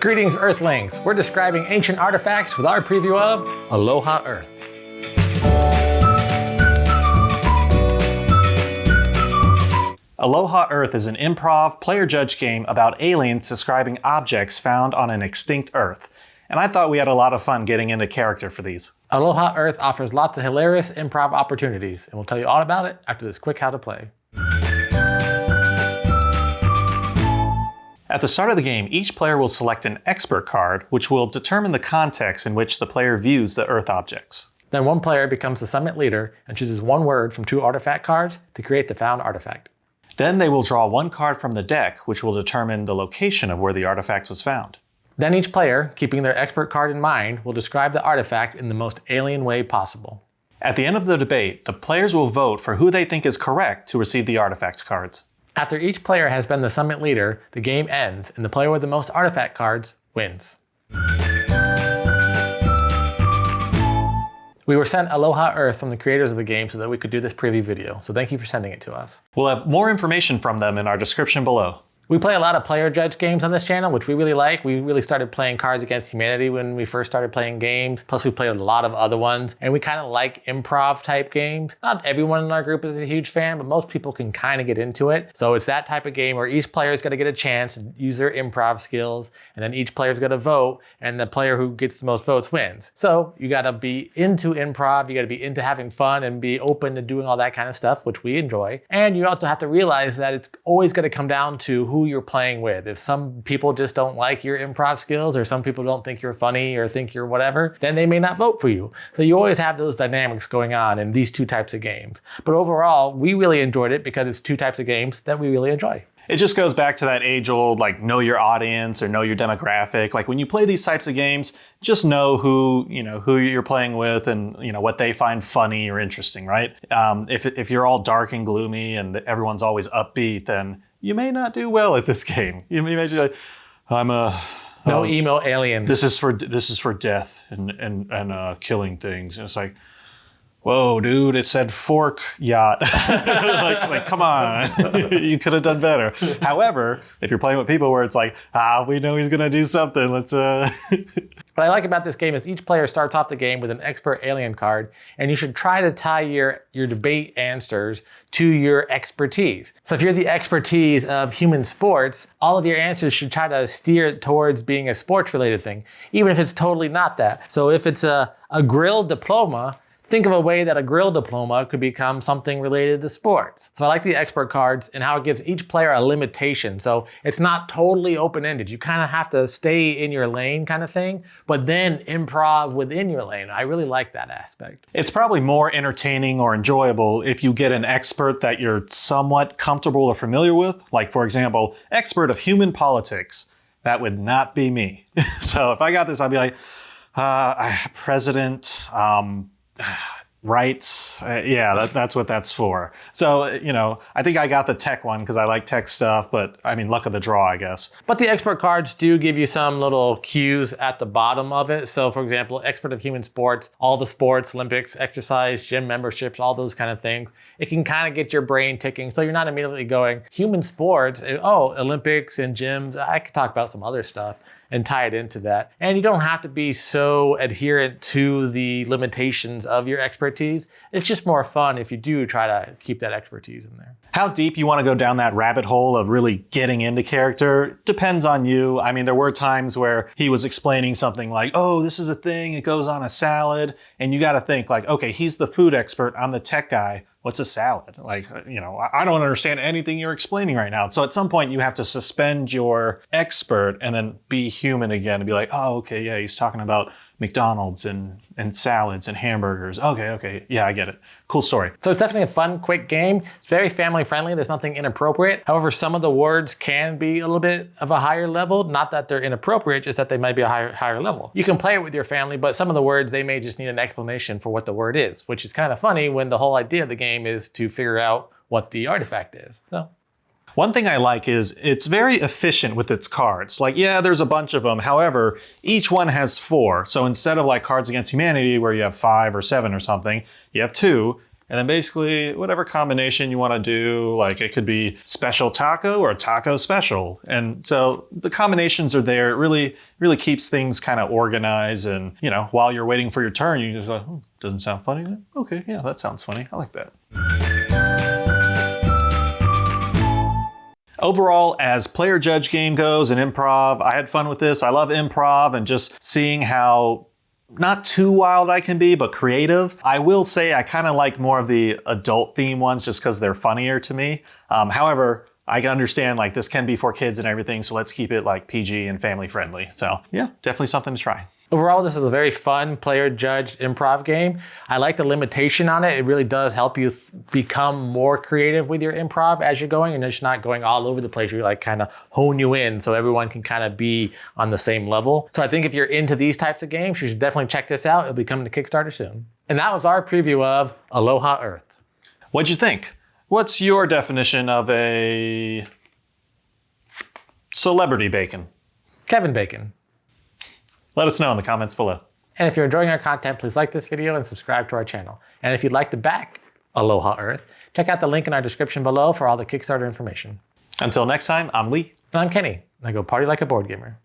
Greetings, Earthlings! We're describing ancient artifacts with our preview of Aloha Earth. Aloha Earth is an improv, player-judge game about aliens describing objects found on an extinct Earth. And I thought we had a lot of fun getting into character for these. Aloha Earth offers lots of hilarious improv opportunities, and we'll tell you all about it after this quick how to play. At the start of the game, each player will select an expert card, which will determine the context in which the player views the Earth objects. Then one player becomes the summit leader and chooses one word from 2 artifact cards to create the found artifact. Then they will draw one card from the deck, which will determine the location of where the artifact was found. Then each player, keeping their expert card in mind, will describe the artifact in the most alien way possible. At the end of the debate, the players will vote for who they think is correct to receive the artifact cards. After each player has been the summit leader, the game ends, and the player with the most artifact cards wins. We were sent Aloha Earth from the creators of the game so that we could do this preview video, so thank you for sending it to us. We'll have more information from them in our description below. We play a lot of player judge games on this channel, which we really like. We really started playing Cards Against Humanity when we first started playing games. Plus we played a lot of other ones, and we kind of like improv type games. Not everyone in our group is a huge fan, but most people can kind of get into it. So it's that type of game where each player is going to get a chance to use their improv skills, and then each player is going to vote, and the player who gets the most votes wins. So you got to be into improv, you got to be into having fun and be open to doing all that kind of stuff, which we enjoy. And you also have to realize that it's always going to come down to who you're playing with. If some people just don't like your improv skills, or some people don't think you're funny or think you're whatever, then they may not vote for you. So you always have those dynamics going on in these 2 types of games. But overall, we really enjoyed it because it's 2 types of games that we really enjoy. It just goes back to that age-old, like, know your audience or know your demographic. Like, when you play these types of games, just know who you're playing with and, what they find funny or interesting, right? If you're all dark and gloomy and everyone's always upbeat, then you may not do well at this game. You may be like, no emo aliens. This is for death and killing things. And it's like, whoa, dude, it said fork yacht. like, come on, you could have done better. However, if you're playing with people where it's like, we know he's gonna do something, let's What I like about this game is each player starts off the game with an expert alien card, and you should try to tie your debate answers to your expertise. So if you're the expertise of human sports, all of your answers should try to steer towards being a sports related thing, even if it's totally not that. So if it's a grill diploma, think of a way that a grill diploma could become something related to sports. So I like the expert cards and how it gives each player a limitation. So it's not totally open-ended. You kind of have to stay in your lane kind of thing, but then improv within your lane. I really like that aspect. It's probably more entertaining or enjoyable if you get an expert that you're somewhat comfortable or familiar with. Like, for example, expert of human politics. That would not be me. So if I got this, I'd be like, president, rights, that's what that's for. So, I think I got the tech one because I like tech stuff, but I mean, luck of the draw, I guess. But the expert cards do give you some little cues at the bottom of it. So for example, expert of human sports, all the sports, Olympics, exercise, gym memberships, all those kind of things. It can kind of get your brain ticking. So you're not immediately going, human sports, Olympics and gyms. I could talk about some other stuff and tie it into that. And you don't have to be so adherent to the limitations of your expertise. It's just more fun if you do try to keep that expertise in there. How deep you want to go down that rabbit hole of really getting into character depends on you. I mean, there were times where he was explaining something like, this is a thing, it goes on a salad. And you got to think like, okay, he's the food expert, I'm the tech guy. What's a salad? Like, I don't understand anything you're explaining right now. So at some point you have to suspend your expert and then be human again and be like, okay, yeah, he's talking about McDonald's and salads and hamburgers. Okay, yeah, I get it. Cool story. So it's definitely a fun, quick game. It's very family friendly. There's nothing inappropriate. However, some of the words can be a little bit of a higher level. Not that they're inappropriate, just that they might be a higher level. You can play it with your family, but some of the words, they may just need an explanation for what the word is, which is kind of funny when the whole idea of the game is to figure out what the artifact is. So. One thing I like is it's very efficient with its cards. Like, yeah, there's a bunch of them. However, each one has 4. So instead of like Cards Against Humanity where you have 5 or 7 or something, you have 2. And then basically whatever combination you want to do, like it could be special taco or taco special. And so the combinations are there. It really keeps things kind of organized. And, you know, while you're waiting for your turn, you just go, oh, doesn't sound funny then? Okay, yeah, that sounds funny. I like that. Overall, as player judge game goes and improv, I had fun with this. I love improv and just seeing how not too wild I can be, but creative. I will say I kind of like more of the adult theme ones just because they're funnier to me. However, I can understand like this can be for kids and everything, so let's keep it like PG and family friendly. So yeah, definitely something to try. Overall, this is a very fun player-judged improv game. I like the limitation on it. It really does help you become more creative with your improv as you're going, and it's not going all over the place. You like kind of hone you in so everyone can kind of be on the same level. So I think if you're into these types of games, you should definitely check this out. It'll be coming to Kickstarter soon. And that was our preview of Aloha Earth. What'd you think? What's your definition of a celebrity bacon? Kevin Bacon. Let us know in the comments below. And if you're enjoying our content, please like this video and subscribe to our channel. And if you'd like to back Aloha Earth, check out the link in our description below for all the Kickstarter information. Until next time, I'm Lee. And I'm Kenny, and I go party like a board gamer.